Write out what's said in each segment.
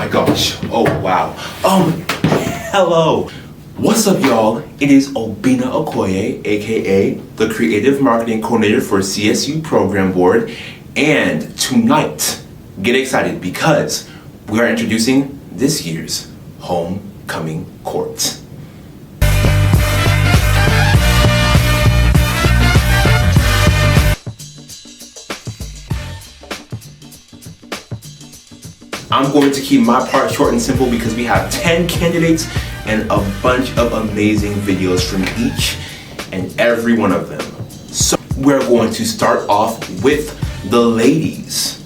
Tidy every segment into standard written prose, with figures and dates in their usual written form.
gosh. Oh, wow. Hello. What's up, y'all? It is Obinna Okoye, aka the Creative Marketing Coordinator for CSU Program Board. And tonight, get excited because we are introducing this year's Homecoming Court. I'm going to keep my part short and simple because we have 10 candidates and a bunch of amazing videos from each and every one of them. So we're going to start off with the ladies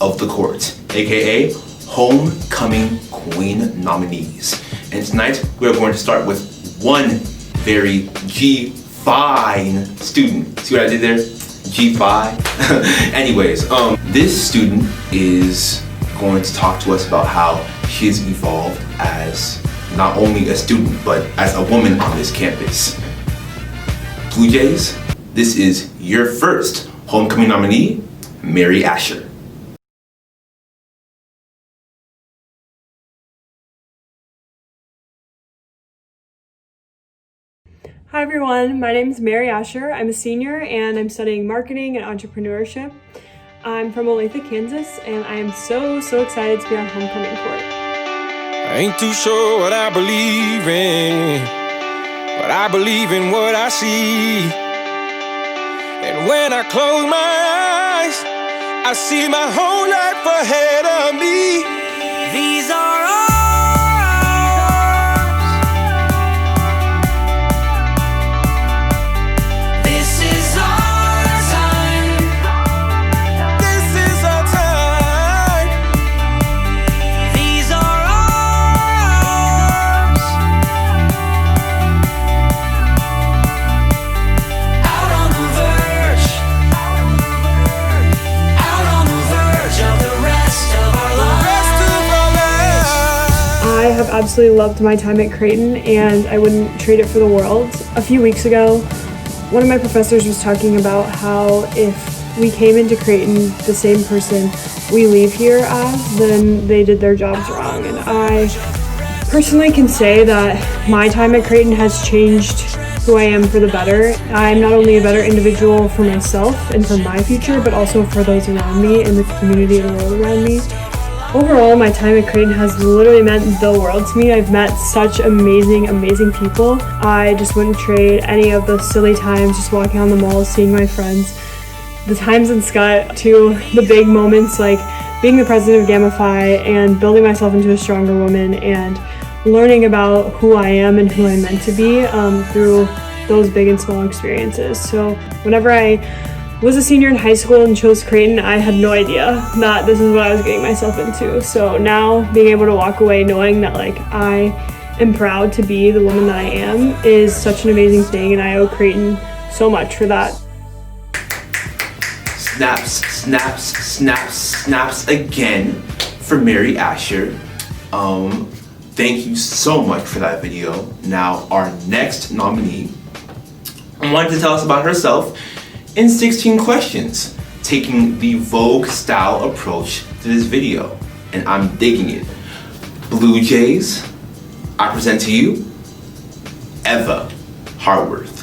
of the court, aka Homecoming Queen nominees. And tonight we're going to start with one very G-fine student. See what I did there? G-fi. Anyways, this student is going to talk to us about how she has evolved as not only a student, but as a woman on this campus. Blue Jays, this is your first homecoming nominee, Mary Ascher. Hi everyone, my name is Mary Ascher. I'm a senior and I'm studying marketing and entrepreneurship. I'm from Olathe, Kansas, and I am so excited to be on homecoming court. I ain't too sure what I believe in, but I believe in what I see. And when I close my eyes, I see my whole life ahead of me. These are ours. This is our time. This is our time. These are ours. Out on the verge. Out on the verge of the rest of our lives. I have absolutely loved my time at Creighton, and I wouldn't trade it for the world. A few weeks ago, one of my professors was talking about how if we came into Creighton the same person we leave here as, then they did their jobs wrong. And I personally can say that my time at Creighton has changed who I am for the better. I'm not only a better individual for myself and for my future, but also for those around me and the community and the world around me. Overall, my time at Creighton has literally meant the world to me. I've met such amazing people. I just wouldn't trade any of the silly times just walking on the mall, seeing my friends, the times in Scott, to the big moments like being the president of Gamma Phi and building myself into a stronger woman and learning about who I am and who I'm meant to be through those big and small experiences. So whenever I was a senior in high school and chose Creighton, I had no idea that this is what I was getting myself into. So now being able to walk away knowing that like I am proud to be the woman that I am is such an amazing thing, and I owe Creighton so much for that. Snaps, snaps, snaps, snaps again for Mary Ascher. Thank you so much for that video. Now our next nominee wanted to tell us about herself in 16 questions, taking the Vogue style approach to this video, and I'm digging it. Blue Jays, I present to you Eva Harwerth.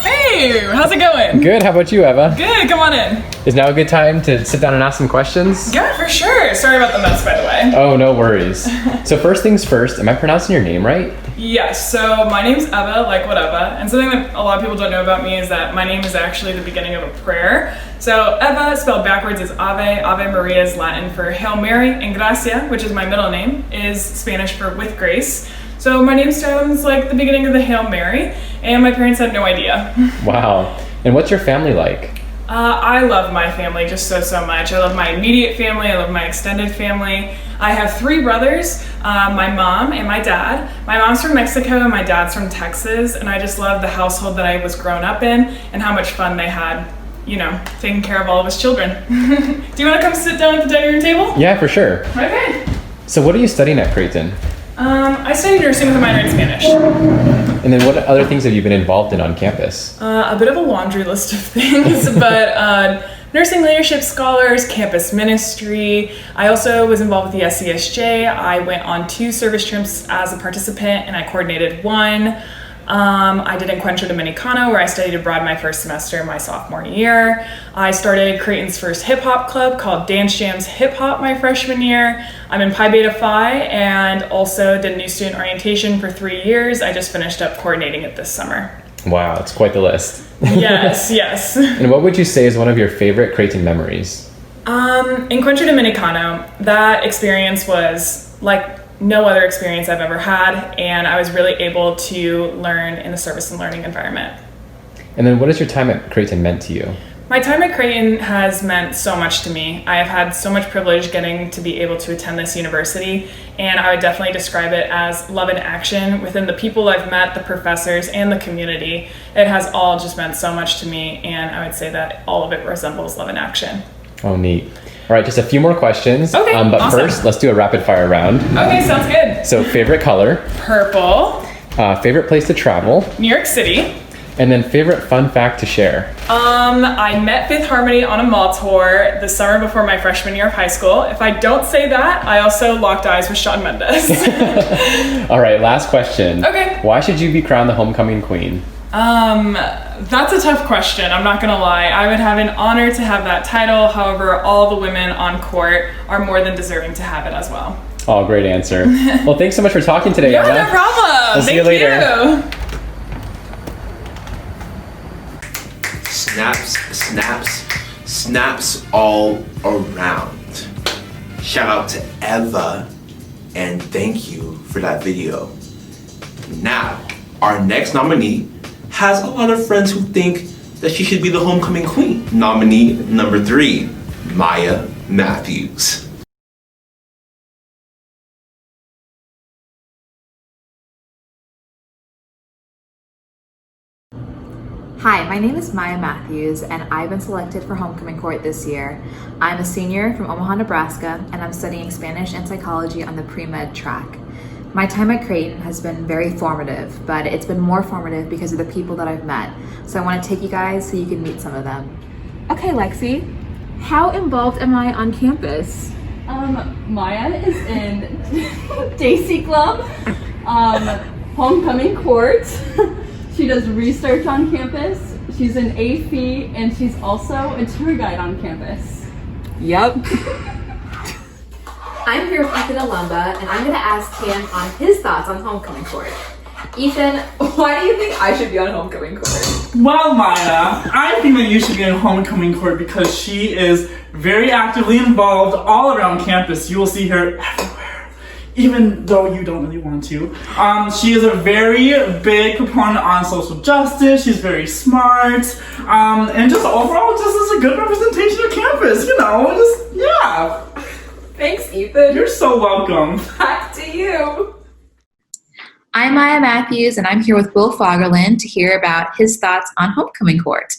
Hey, how's it going? Good, how about you, Eva? Good, come on in. Is now a good time to sit down and ask some questions? Yeah, for sure. Sorry about the mess, by the way. Oh, no worries. So first things first, am I pronouncing your name right? Yes, so my name's Eva, like whatever. And something that a lot of people don't know about me is that my name is actually the beginning of a prayer. So Eva, spelled backwards, is Ave. Ave Maria is Latin for Hail Mary, and Gracia, which is my middle name, is Spanish for with grace. So my name sounds like the beginning of the Hail Mary, and my parents had no idea. Wow. And what's your family like? I love my family just so much. I love my immediate family, I love my extended family. I have 3 brothers, my mom and my dad. My mom's from Mexico and my dad's from Texas, and I just love the household that I was grown up in and how much fun they had, you know, taking care of all of us children. Do you want to come sit down at the dining room table? Yeah, for sure. Okay. So what are you studying at Creighton? I studied nursing with a minor in Spanish. And then what other things have you been involved in on campus? A bit of a laundry list of things, but nursing leadership scholars, campus ministry. I also was involved with the SCSJ. I went on 2 service trips as a participant and I coordinated 1. I did Encuentro Dominicano, where I studied abroad my first semester my sophomore year. I started Creighton's first hip hop club called Dance Jams Hip Hop my freshman year. I'm in Pi Beta Phi and also did new student orientation for 3 years. I just finished up coordinating it this summer. Wow, it's quite the list. Yes, yes. And what would you say is one of your favorite Creighton memories? Encuentro Dominicano, that experience was like no other experience I've ever had, and I was really able to learn in a service and learning environment. And then what has your time at Creighton meant to you? My time at Creighton has meant so much to me. I have had so much privilege getting to be able to attend this university, and I would definitely describe it as love in action within the people I've met, the professors, and the community. It has all just meant so much to me, and I would say that all of it resembles love in action. Oh, neat. All right, just a few more questions. Okay, but awesome. First, let's do a rapid fire round. Okay, sounds good. So favorite color, Purple, favorite place to travel, New York City. and then favorite fun fact to share. I met Fifth Harmony on a mall tour the summer before my freshman year of high school. If I don't say that, I also locked eyes with Shawn Mendes. All right, last question. Okay. Why should you be crowned the homecoming queen? That's a tough question, I'm not gonna lie. I would have an honor to have that title. However, all the women on court are more than deserving to have it as well. Oh, great answer. Well, thanks so much for talking today, Yeah, Eva. no problem. We'll see you later. Thank you. Snaps all around. Shout out to Eva and thank you for that video. Now, our next nominee has a lot of friends who think that she should be the homecoming queen. Nominee number 3, Maya Mathews. Hi, my name is Maya Mathews, and I've been selected for homecoming court this year. I'm a senior from Omaha, Nebraska, and I'm studying Spanish and psychology on the pre-med track. My time at Creighton has been very formative, but it's been more formative because of the people that I've met. So I want to take you guys so you can meet some of them. Okay, Lexi, how involved am I on campus? Maya is in Daisy Club, homecoming court. She does research on campus. She's an AFE, and she's also a tour guide on campus. Yep. I'm here with Ethan Alumba, and I'm gonna ask him on his thoughts on homecoming court. Ethan, why do you think I should be on homecoming court? Well, Maya, I think that you should be in homecoming court because she is very actively involved all around campus. You will see her everywhere, even though you don't really want to. She is a very big proponent on social justice. She's very smart, and just overall, just is a good representation of campus. You know, just yeah. Thanks, Ethan. You're so welcome. Back to you. I'm Maya Mathews, and I'm here with Will Fogerland to hear about his thoughts on homecoming court.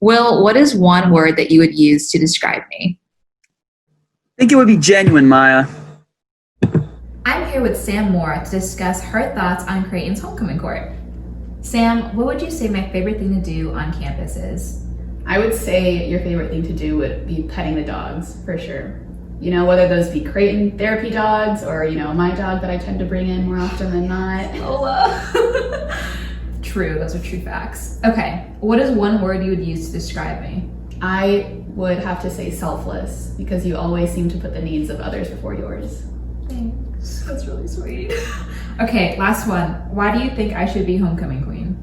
Will, what is one word that you would use to describe me? I think it would be genuine, Maya. I'm here with Sam Moore to discuss her thoughts on Creighton's homecoming court. Sam, what would you say my favorite thing to do on campus is? I would say your favorite thing to do would be petting the dogs, for sure. You know, whether those be Creighton therapy dogs or, you know, my dog that I tend to bring in more often than not. True, those are true facts. Okay, what is one word you would use to describe me? I would have to say selfless, because you always seem to put the needs of others before yours. Thanks, that's really sweet. Okay, last one. Why do you think I should be homecoming queen?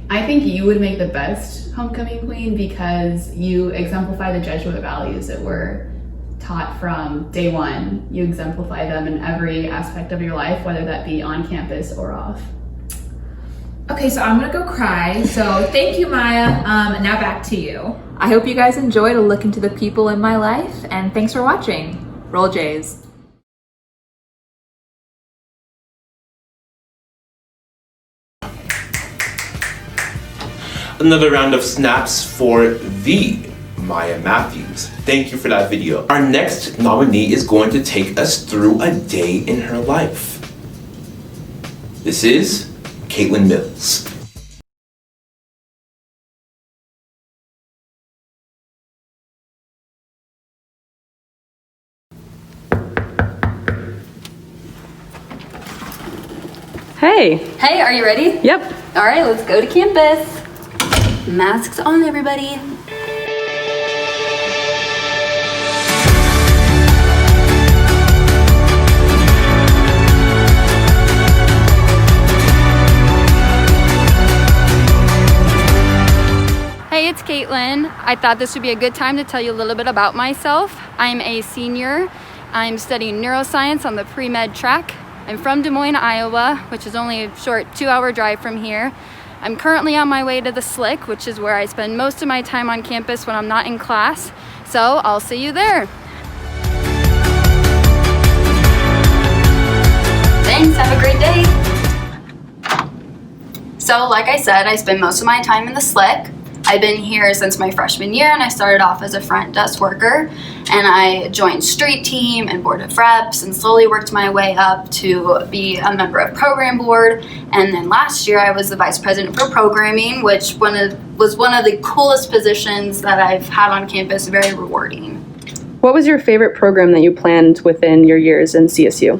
I think you would make the best homecoming queen because you exemplify the Jesuit values that were taught from day one. You exemplify them in every aspect of your life, whether that be on campus or off. Okay, so I'm gonna go cry. So thank you, Maya. Now back to you. I hope you guys enjoyed a look into the people in my life, and thanks for watching. Roll Jays. Another round of snaps for the Maya Mathews. Thank you for that video. Our next nominee is going to take us through a day in her life. This is Caitlin Mills. Hey. Hey, are you ready? Yep. All right, let's go to campus. Masks on, everybody. Hey, it's Caitlin. I thought this would be a good time to tell you a little bit about myself. I'm a senior. I'm studying neuroscience on the pre-med track. I'm from Des Moines, Iowa, which is only a short 2-hour drive from here. I'm currently on my way to the Slick, which is where I spend most of my time on campus when I'm not in class. So I'll see you there. Thanks, have a great day. So, like I said, I spend most of my time in the Slick. I've been here since my freshman year, and I started off as a front desk worker, and I joined street team and board of reps and slowly worked my way up to be a member of program board. And then last year I was the vice president for programming, which was one of the coolest positions that I've had on campus, very rewarding. What was your favorite program that you planned within your years in CSU?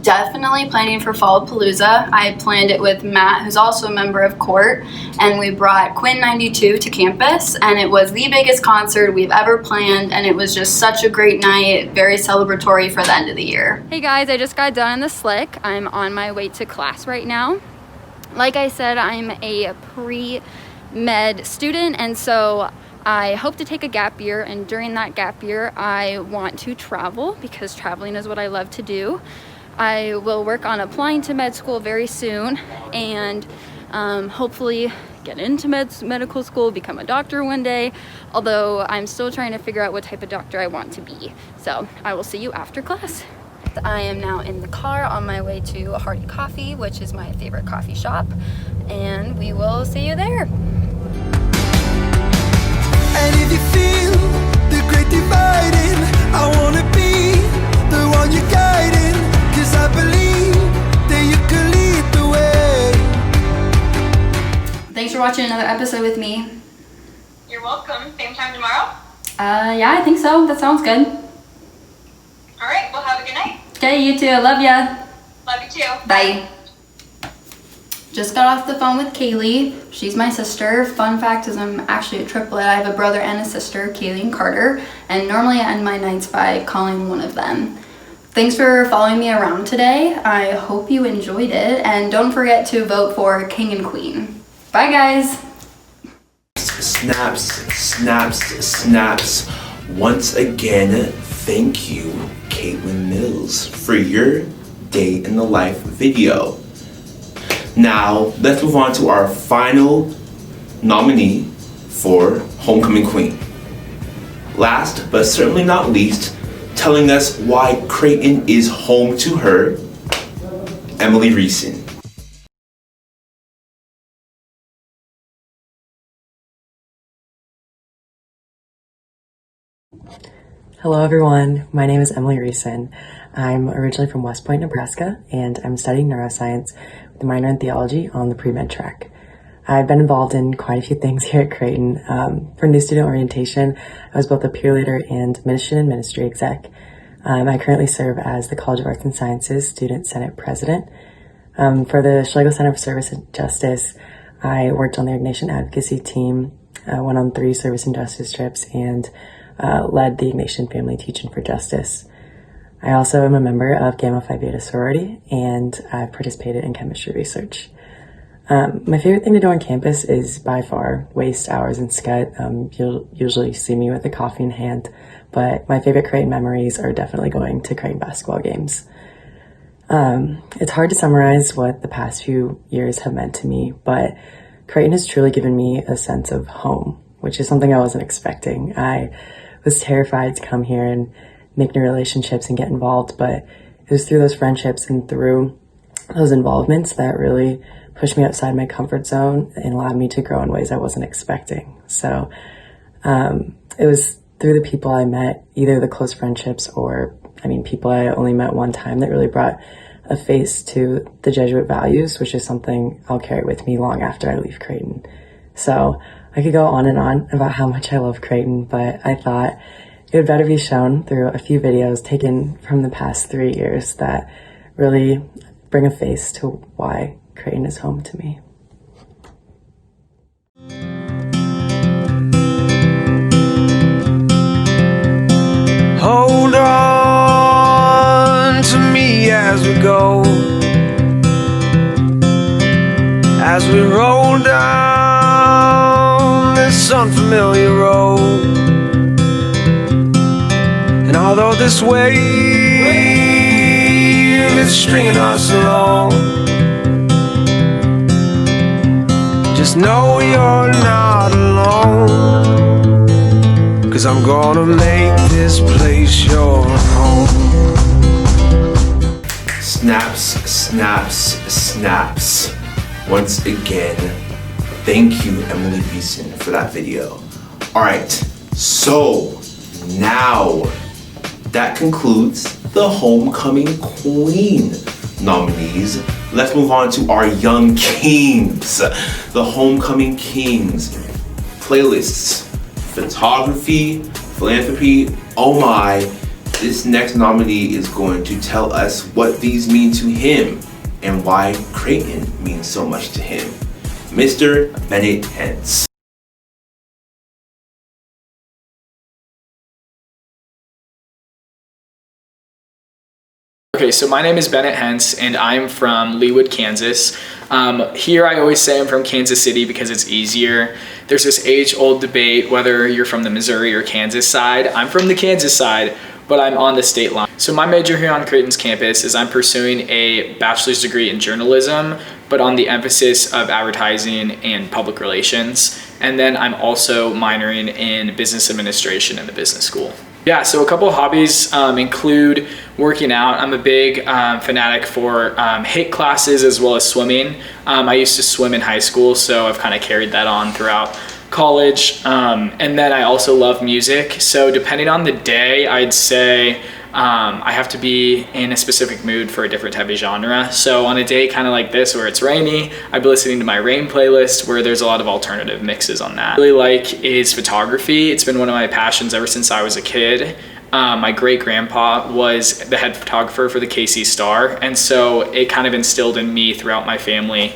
Definitely planning for Fallapalooza. I planned it with Matt, who's also a member of CORT, and we brought Quinn 92 to campus, and it was the biggest concert we've ever planned, and it was just such a great night, very celebratory for the end of the year. Hey guys, I just got done in the Slick. I'm on my way to class right now. Like I said, I'm a pre-med student, and so I hope to take a gap year, and during that gap year I want to travel because traveling is what I love to do. I will work on applying to med school very soon and hopefully get into medical school, become a doctor one day, although I'm still trying to figure out what type of doctor I want to be. So I will see you after class. I am now in the car on my way to Hearty Coffee, which is my favorite coffee shop, and we will see you there. And if you feel the great dividing, I wanna be the one you're guiding, 'cause I believe that you can lead the way. Thanks for watching another episode with me. You're welcome. Same time tomorrow? Yeah, I think so. That sounds good. All right, well, have a good night. Okay, you too. Love ya. Love you too. Bye. Just got off the phone with Kaylee. She's my sister. Fun fact is I'm actually a triplet. I have a brother and a sister, Kaylee and Carter, and normally I end my nights by calling one of them. Thanks for following me around today. I hope you enjoyed it, and don't forget to vote for King and Queen. Bye guys. Snaps, snaps, snaps. Once again, thank you, Caitlin Mills, for your day in the life video. Now, let's move on to our final nominee for Homecoming Queen. Last, but certainly not least, telling us why Creighton is home to her, Emily Reeson. Hello everyone, my name is Emily Reeson. I'm originally from West Point, Nebraska, and I'm studying neuroscience with a minor in theology on the pre-med track. I've been involved in quite a few things here at Creighton. For new student orientation, I was both a peer leader and mission and ministry exec. I currently serve as the College of Arts and Sciences Student Senate President. For the Schlegel Center for Service and Justice, I worked on the Ignatian Advocacy team, went on 3 service and justice trips, and led the Ignatian Family Teaching for Justice. I also am a member of Gamma Phi Beta sorority, and I've participated in chemistry research. My favorite thing to do on campus is by far waste hours in Scut. You'll usually see me with a coffee in hand, but my favorite Creighton memories are definitely going to Creighton basketball games. It's hard to summarize what the past few years have meant to me, but Creighton has truly given me a sense of home, which is something I wasn't expecting. I was terrified to come here and make new relationships and get involved, but it was through those friendships and through those involvements that really pushed me outside my comfort zone and allowed me to grow in ways I wasn't expecting. So it was through the people I met, either the close friendships or, people I only met one time, that really brought a face to the Jesuit values, which is something I'll carry with me long after I leave Creighton. So I could go on and on about how much I love Creighton, but I thought it would better be shown through a few videos taken from the past 3 years that really bring a face to why Creighton is home to me. Hold on to me as we go, as we roll down this unfamiliar road. And although this wave is stringing us along, just know you're not alone, 'cause I'm gonna make this place your home. Snaps, snaps, snaps. Once again, thank you, Emily Reeson, for that video. All right, so now that concludes the Homecoming Queen nominees. Let's move on to our Young Kings, the Homecoming Kings. Playlists, photography, philanthropy, oh my. This next nominee is going to tell us what these mean to him and why Creighton means so much to him. Mr. Bennett Hense. Okay, so my name is Bennett Hense and I'm from Leawood, Kansas. Here I always say I'm from Kansas City because it's easier. There's this age-old debate whether you're from the Missouri or Kansas side. I'm from the Kansas side, but I'm on the state line. So my major here on Creighton's campus is I'm pursuing a bachelor's degree in journalism, but on the emphasis of advertising and public relations. And then I'm also minoring in business administration in the business school. Yeah, so a couple of hobbies include working out. I'm a big fanatic for HIIT classes as well as swimming. I used to swim in high school, so I've kind of carried that on throughout college. And then I also love music. So depending on the day, I'd say I have to be in a specific mood for a different type of genre. So on a day kind of like this where it's rainy, I'd be listening to my rain playlist where there's a lot of alternative mixes on that. What I really like is photography. It's been one of my passions ever since I was a kid. My great-grandpa was the head photographer for the KC Star, and so it kind of instilled in me throughout my family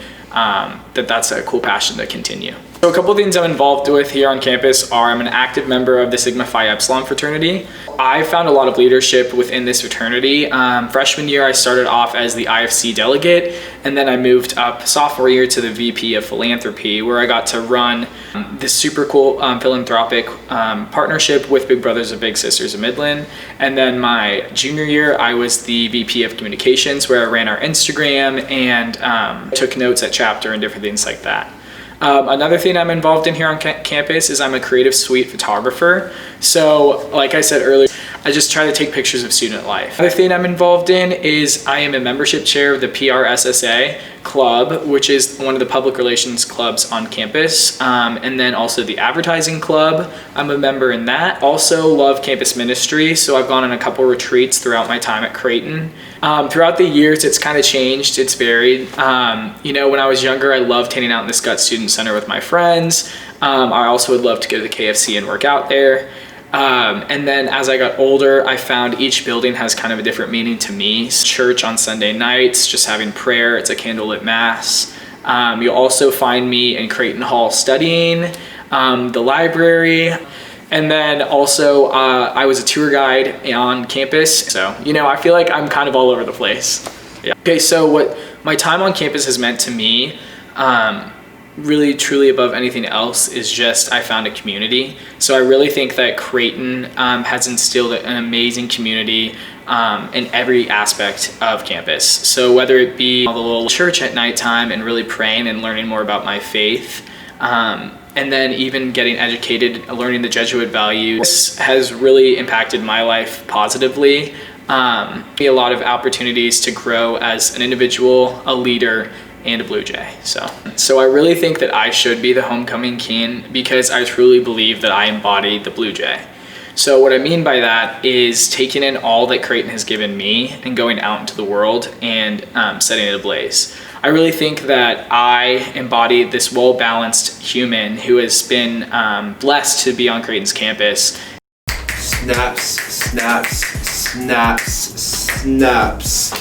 that's a cool passion to continue. So a couple of things I'm involved with here on campus are I'm an active member of the Sigma Phi Epsilon fraternity. I found a lot of leadership within this fraternity. Freshman year, I started off as the IFC delegate, and then I moved up sophomore year to the VP of philanthropy, where I got to run this super cool philanthropic partnership with Big Brothers and Big Sisters of Midland. And then my junior year, I was the VP of communications, where I ran our Instagram and took notes at chapter and different things like that. Another thing I'm involved in here on campus is I'm a creative suite photographer. So like I said earlier, I just try to take pictures of student life. Another thing I'm involved in is I am a membership chair of the PRSSA club, which is one of the public relations clubs on campus. And then also the advertising club. I'm a member in that. Also love campus ministry. So I've gone on a couple retreats throughout my time at Creighton. Throughout the years, it's kind of changed. It's varied. You know, when I was younger, I loved hanging out in the Scott Student Center with my friends. I also would love to go to the KFC and work out there. And then as I got older, I found each building has kind of a different meaning to me. Church on Sunday nights, just having prayer. It's a candlelit mass. You'll also find me in Creighton Hall studying, the library. And then also, I was a tour guide on campus. So, you know, I feel like I'm kind of all over the place. Yeah. Okay, so what my time on campus has meant to me, really truly above anything else, is just I found a community. So I really think that Creighton has instilled an amazing community in every aspect of campus. So whether it be the little church at nighttime and really praying and learning more about my faith, and then even getting educated, learning the Jesuit values has really impacted my life positively. A lot of opportunities to grow as an individual, a leader, and a Blue Jay. So I really think that I should be the homecoming king because I truly believe that I embody the Blue Jay. So what I mean by that is taking in all that Creighton has given me and going out into the world and setting it ablaze. I really think that I embody this well-balanced human who has been blessed to be on Creighton's campus. Snaps, snaps, snaps, snaps.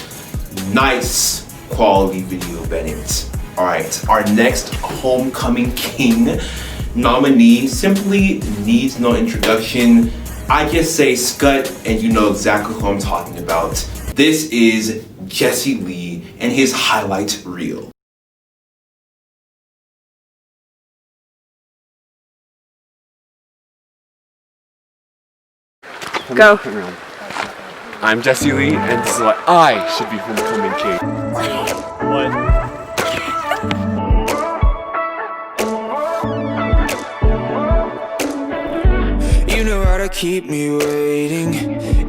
Nice quality video, Bennett. All right, our next homecoming king nominee simply needs no introduction. I just say Scut and you know exactly who I'm talking about. This is Jessie Lee and his highlight reel. Go. I'm Jessie Lee, and this is why I should be homecoming king. What? You know how to keep me waiting.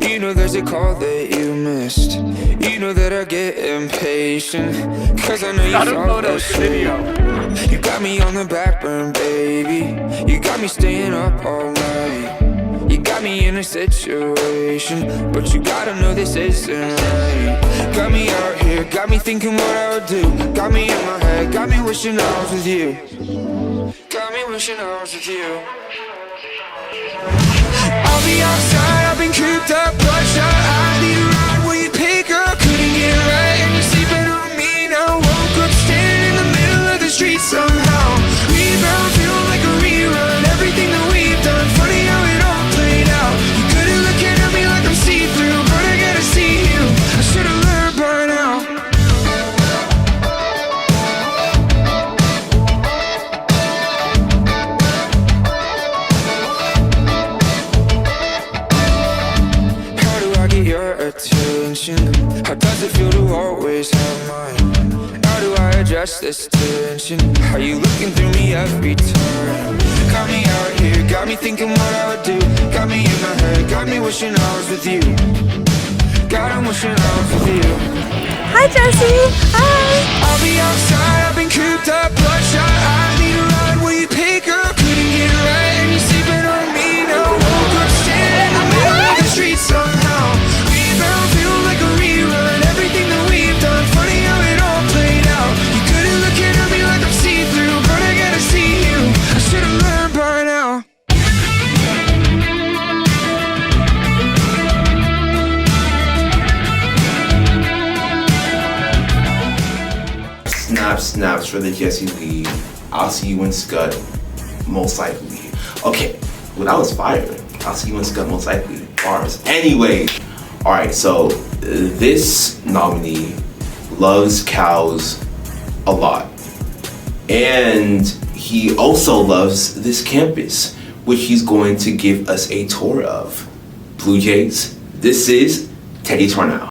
You know there's a call that you missed. You know that I get impatient, cause I know you saw that video. You got me on the back burn, baby. You got me staying up all night. You got me in a situation, but you gotta know this isn't right. Got me out here, got me thinking what I would do. Got me in my head, got me wishing I was with you. Got me wishing I was with you. I'll be outside, I've been cooped up, bloodshot. I need a ride, will you pick up? Couldn't get right, and you're sleeping on me now. Woke up standing in the middle of the street somehow. Rebound, feel like a rerun. Everything that we've done, funny how it all played out. You couldn't look at me like I'm see-through, but I gotta see you. I should've learned by now. How do I get your attention? How does it feel to always have mine? How do I address this tension? How you looking through me every time? Got me out here, got me thinking what I would do. Got me in my head, got me wishing I was with you. God, I'm wishing I was with you. Hi, Jessie. Hi. I'll be outside, I've been cooped up, bloodshot. I need a ride, will you pick up? Couldn't get right, and you're sleeping on me now. Woke up standing in the middle of the street somehow. Rebound, feel like a rerun. Everything that we've done, funny how it all played out. You couldn't look at me like I'm see-through, but I gotta see you. I should've learned by now. Snaps for the Jessie Lee. I'll see you in Scut, most likely. Okay, well that was fire. I'll see you in Scut, most likely. Bars. Anyway, all right. So this nominee loves cows a lot, and he also loves this campus, which he's going to give us a tour of. Blue Jays. This is Teddy Tornow.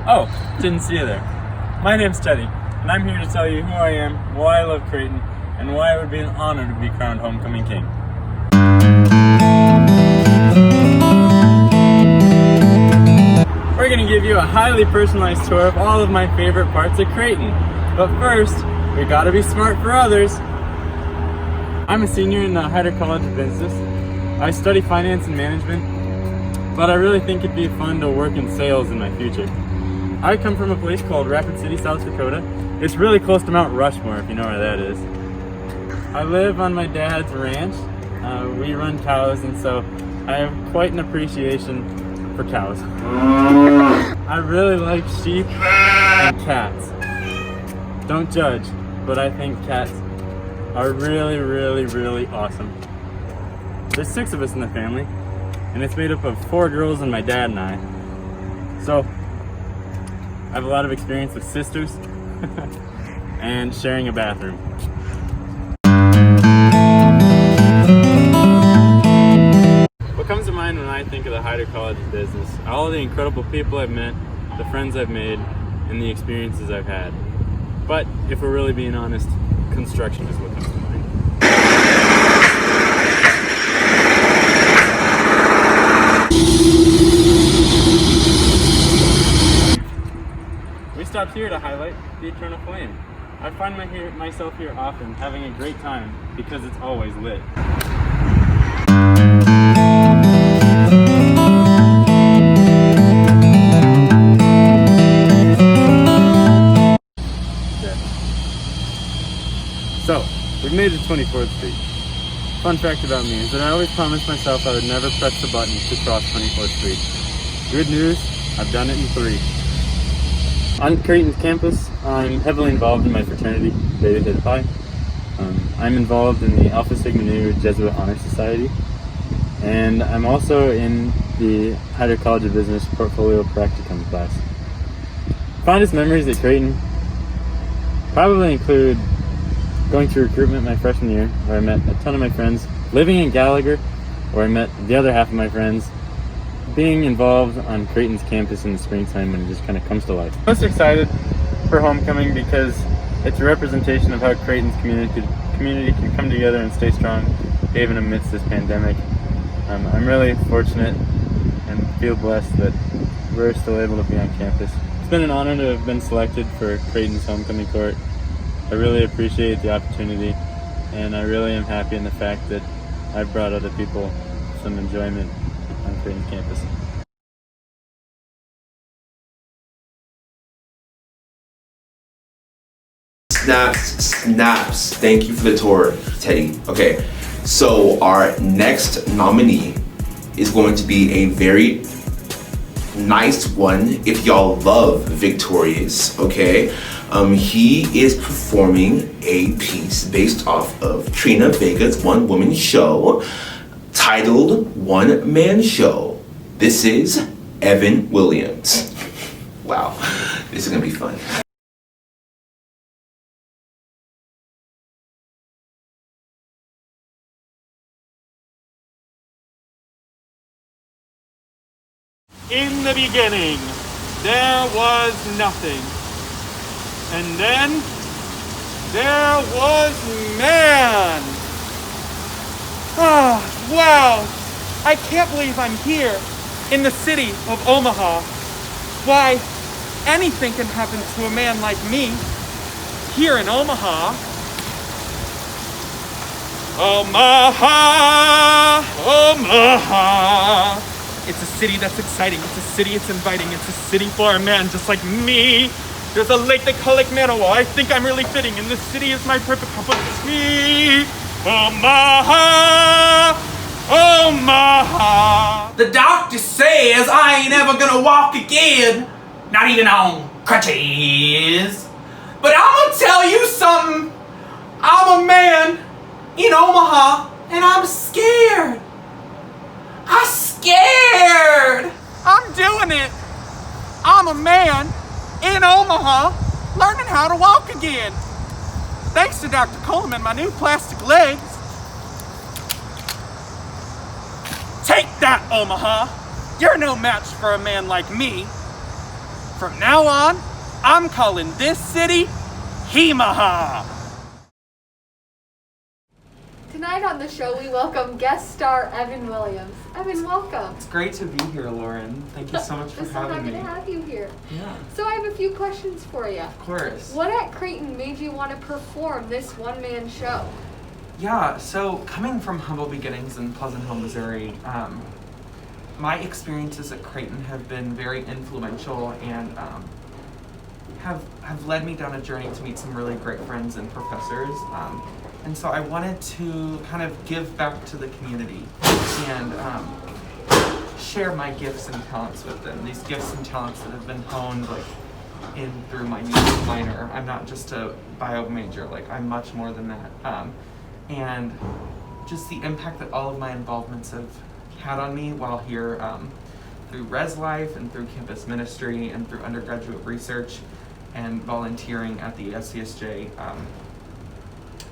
Oh, didn't see you there. My name's Teddy, and I'm here to tell you who I am, why I love Creighton, and why it would be an honor to be crowned homecoming king. We're going to give you a highly personalized tour of all of my favorite parts of Creighton. But first, we gotta be smart for others. I'm a senior in the Hyder College of Business. I study finance and management, but I really think it'd be fun to work in sales in my future. I come from a place called Rapid City, South Dakota. It's really close to Mount Rushmore, if you know where that is. I live on my dad's ranch. We run cows, and so I have quite an appreciation for cows. I really like sheep and cats. Don't judge, but I think cats are really, really, really awesome. There's 6 of us in the family, and it's made up of 4 girls and my dad and I. So, I have a lot of experience with sisters and sharing a bathroom. What comes to mind when I think of the Hyder College of Business? All the incredible people I've met, the friends I've made, and the experiences I've had. But if we're really being honest, construction is what comes to mind. We stopped here to highlight the Eternal Flame. I find myself here often, having a great time because it's always lit. So, we've made it to 24th Street. Fun fact about me is that I always promised myself I would never press the button to cross 24th Street. Good news, I've done it in 3. On Creighton's campus, I'm heavily involved in my fraternity, Beta Theta Pi. I'm involved in the Alpha Sigma Nu Jesuit Honor Society, and I'm also in the Hyder College of Business Portfolio Practicum class. Fondest memories at Creighton probably include going through recruitment my freshman year, where I met a ton of my friends, living in Gallagher, where I met the other half of my friends, being involved on Creighton's campus in the springtime when it just kind of comes to life. I'm most excited for homecoming because it's a representation of how Creighton's community can come together and stay strong even amidst this pandemic. I'm really fortunate and feel blessed that we're still able to be on campus. It's been an honor to have been selected for Creighton's homecoming court. I really appreciate the opportunity, and I really am happy in the fact that I've brought other people some enjoyment on Creighton's campus. Snaps. Thank you for the tour, Teddy. Okay, so our next nominee is going to be a very nice one if y'all love Victorious, okay? He is performing a piece based off of Trina Vega's one-woman show titled One Man Show. This is Evan Williams. Wow, this is gonna be fun. In the beginning, there was nothing. And then, there was man. Oh, wow. I can't believe I'm here in the city of Omaha. Why, anything can happen to a man like me here in Omaha. Omaha, Omaha. It's a city that's exciting, it's a city it's inviting, it's a city for a man just like me. There's a lake they call Lake Manawa. I think I'm really fitting, and this city is my perfect cup of tea. Omaha, Omaha. The doctor says I ain't ever gonna walk again, not even on crutches. But I'm gonna tell you something. I'm a man in Omaha, and I'm scared. I'm scared. I'm doing it. I'm a man in Omaha learning how to walk again. Thanks to Dr. Coleman, my new plastic legs. Take that, Omaha. You're no match for a man like me. From now on, I'm calling this city Hemaha. Tonight on the show, we welcome guest star Evan Williams. Evan, welcome. It's great to be here, Lauren. Thank you so much for having me. So happy to have you here. Yeah. So I have a few questions for you. Of course. What at Creighton made you want to perform this one-man show? Yeah, so coming from humble beginnings in Pleasant Hill, Missouri, my experiences at Creighton have been very influential and have led me down a journey to meet some really great friends and professors. And so I wanted to kind of give back to the community and share my gifts and talents with them. These gifts and talents that have been honed through my music minor. I'm not just a bio major, I'm much more than that. And just the impact that all of my involvements have had on me while here through Res Life and through campus ministry and through undergraduate research and volunteering at the SCSJ.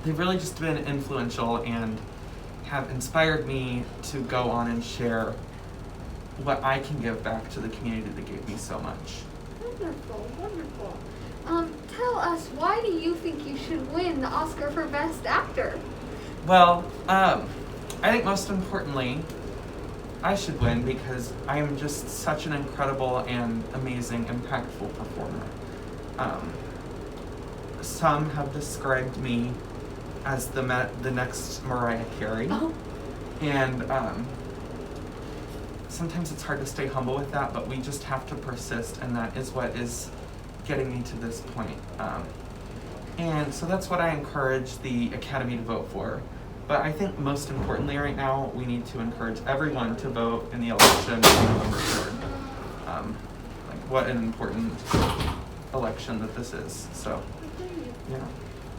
They've really just been influential and have inspired me to go on and share what I can give back to the community that gave me so much. Wonderful, wonderful. Tell us, why do you think you should win the Oscar for Best Actor? Well, I think most importantly, I should win because I am just such an incredible and amazing, impactful performer. Some have described me as the next Mariah Carey. Oh. And sometimes it's hard to stay humble with that, but we just have to persist, and that is what is getting me to this point. And so that's what I encourage the Academy to vote for. But I think most importantly right now, we need to encourage everyone to vote in the election on November 3rd. Like, what an important election that this is. So, yeah.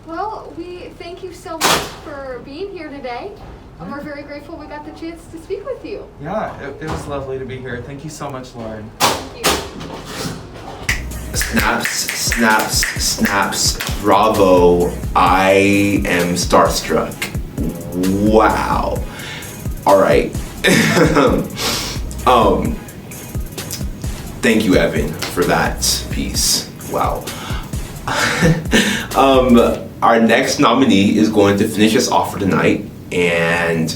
Well, we thank you so much for being here today. And we're very grateful we got the chance to speak with you. Yeah, it was lovely to be here. Thank you so much, Lauren. Thank you. Snaps, snaps, snaps. Bravo. I am starstruck. Wow. All right. Thank you, Evan, for that piece. Wow. Our next nominee is going to finish us off for tonight, and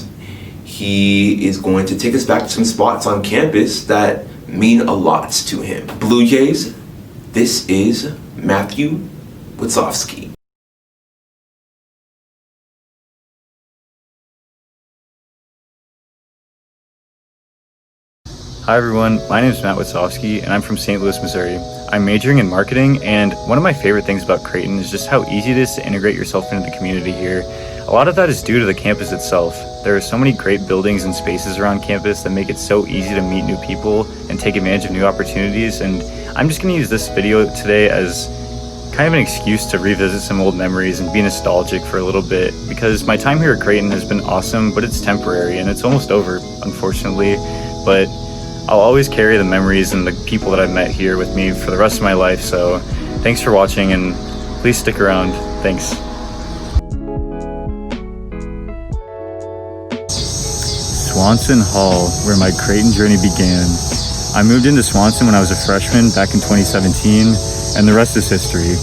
he is going to take us back to some spots on campus that mean a lot to him. Blue Jays, this is Mathews Witzofsky. Hi everyone, my name is Matt Witzofsky and I'm from St. Louis, Missouri. I'm majoring in marketing, and one of my favorite things about Creighton is just how easy it is to integrate yourself into the community here. A lot of that is due to the campus itself. There are so many great buildings and spaces around campus that make it so easy to meet new people and take advantage of new opportunities, and I'm just going to use this video today as kind of an excuse to revisit some old memories and be nostalgic for a little bit, because my time here at Creighton has been awesome, but it's temporary and it's almost over, unfortunately. But I'll always carry the memories and the people that I've met here with me for the rest of my life. So thanks for watching, and please stick around. Thanks. Swanson Hall, where my Creighton journey began. I moved into Swanson when I was a freshman back in 2017, and the rest is history.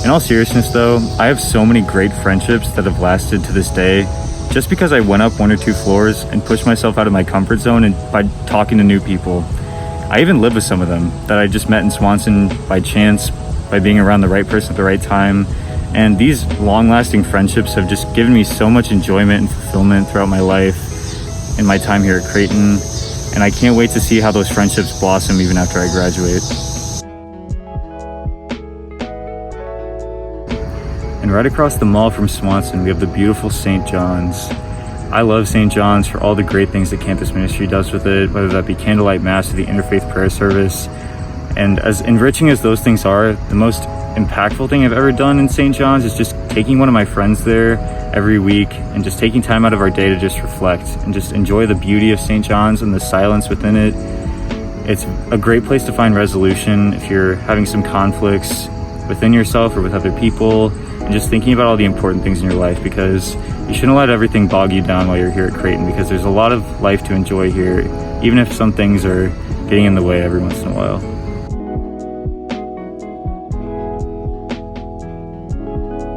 In all seriousness though, I have so many great friendships that have lasted to this day, just because I went up 1 or 2 floors and pushed myself out of my comfort zone and by talking to new people. I even live with some of them that I just met in Swanson by chance, by being around the right person at the right time. And these long-lasting friendships have just given me so much enjoyment and fulfillment throughout my life and my time here at Creighton. And I can't wait to see how those friendships blossom even after I graduate. And right across the mall from Swanson, we have the beautiful St. John's. I love St. John's for all the great things that campus ministry does with it, whether that be candlelight mass or the interfaith prayer service. And as enriching as those things are, the most impactful thing I've ever done in St. John's is just taking one of my friends there every week and just taking time out of our day to just reflect and just enjoy the beauty of St. John's and the silence within it. It's a great place to find resolution if you're having some conflicts within yourself or with other people, and just thinking about all the important things in your life, because you shouldn't let everything bog you down while you're here at Creighton, because there's a lot of life to enjoy here, even if some things are getting in the way every once in a while.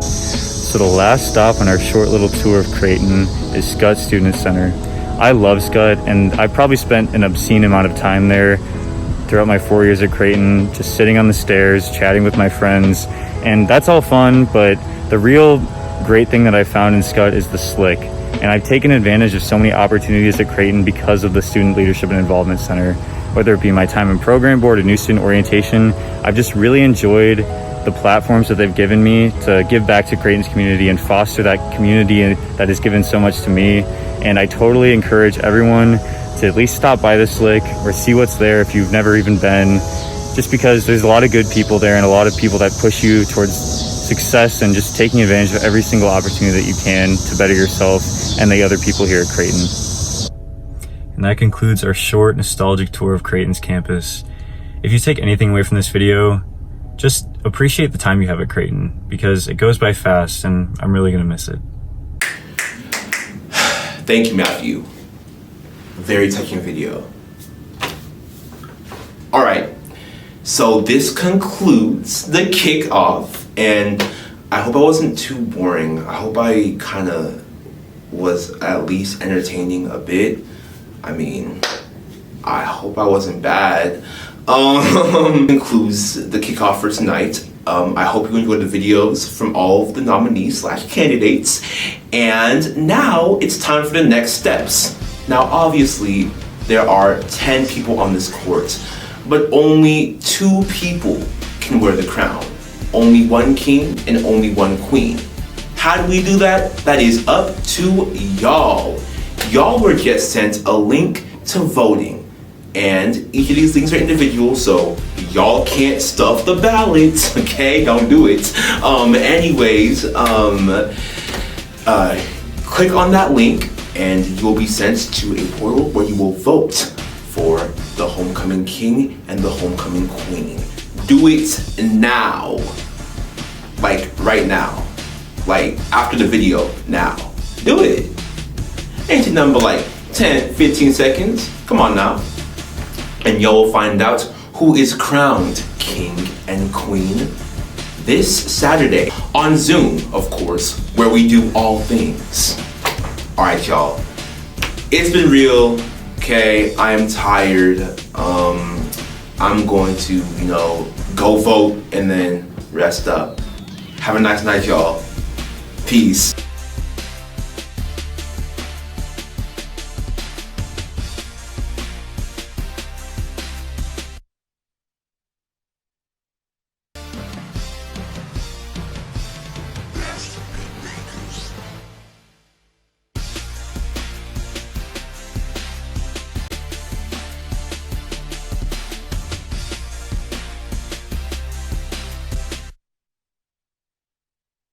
So the last stop on our short little tour of Creighton is Skutt Student Center. I love Skutt, and I probably spent an obscene amount of time there throughout my 4 years at Creighton, just sitting on the stairs, chatting with my friends, and that's all fun, but the real great thing that I found in Skutt is the Slick. And I've taken advantage of so many opportunities at Creighton because of the Student Leadership and Involvement Center. Whether it be my time in program board or new student orientation, I've just really enjoyed the platforms that they've given me to give back to Creighton's community and foster that community that has given so much to me. And I totally encourage everyone to at least stop by the Slick or see what's there if you've never even been, just because there's a lot of good people there and a lot of people that push you towards success and just taking advantage of every single opportunity that you can to better yourself and the other people here at Creighton. And that concludes our short, nostalgic tour of Creighton's campus. If you take anything away from this video, just appreciate the time you have at Creighton, because it goes by fast and I'm really gonna miss it. Thank you, Matthew. Very touching video. All right, so this concludes the kickoff, and I hope I wasn't too boring. I hope I kind of was at least entertaining a bit. I mean, I hope I wasn't bad. Concludes the kickoff for tonight. I hope you enjoyed the videos from all of the nominees / candidates. And now it's time for the next steps. Now, obviously, there are 10 people on this court, but only 2 people can wear the crown. Only 1 king and only 1 queen. How do we do that? That is up to y'all. Y'all were just sent a link to voting. And each of these links are individual, so y'all can't stuff the ballots, okay? Don't do it. Click on that link and you'll be sent to a portal where you will vote for the homecoming king and the homecoming queen. Do it now. Like right now. Like after the video, now. Do it. Ain't it number like 10, 15 seconds? Come on now. And y'all find out who is crowned king and queen this Saturday on Zoom, of course, where we do all things. All right, y'all. It's been real, okay? I am tired. I'm going to, go vote and then rest up. Have a nice night, y'all. Peace.